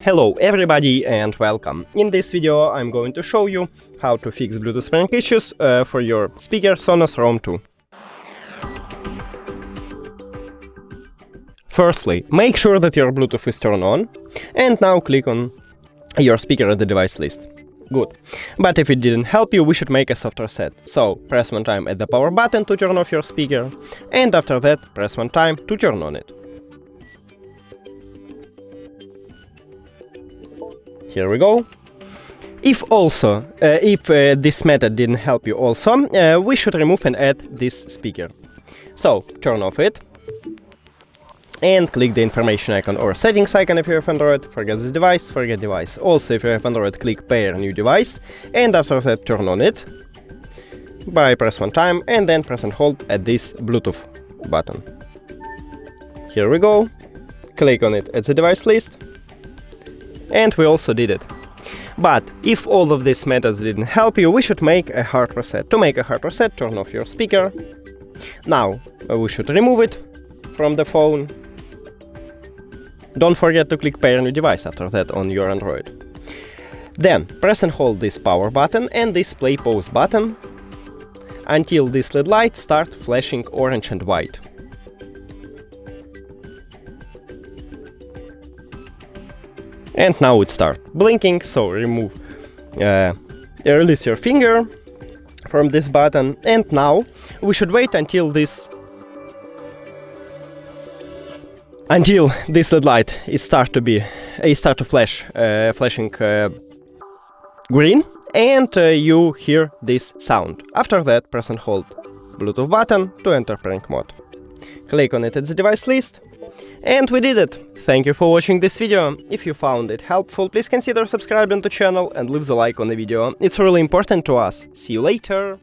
Hello everybody and welcome. In this video I'm going to show you how to fix Bluetooth spring issues for your speaker SONOS ROAM 2. Firstly, make sure that your Bluetooth is turned on, and now click on your speaker at the device list. Good. But if it didn't help you, we should make a soft reset. So press one time at the power button to turn off your speaker, and after that press one time to turn on it. Here we go. If this method didn't help you also, we should remove and add this speaker. So turn off it and click the information icon or settings icon if you have Android. Forget this device, forget device. Also, if you have Android, click pair new device, and after that turn on it by press one time and then press and hold at this Bluetooth button. Here we go. Click on it at the device list. And we also did it. But if all of these methods didn't help you, we should make a hard reset. To make a hard reset, turn off your speaker. Now we should remove it from the phone. Don't forget to click pair new device after that on your Android. Then press and hold this power button and this play pause button until these LED lights start flashing orange and white. And now it starts blinking, so release your finger from this button, and now we should wait until this LED light start to flash, flashing green, and you hear this sound. After that, press and hold Bluetooth button to enter prank mode. Click on it at the device list. And we did it! Thank you for watching this video. If you found it helpful, please consider subscribing to the channel and leave the like on the video. It's really important to us. See you later!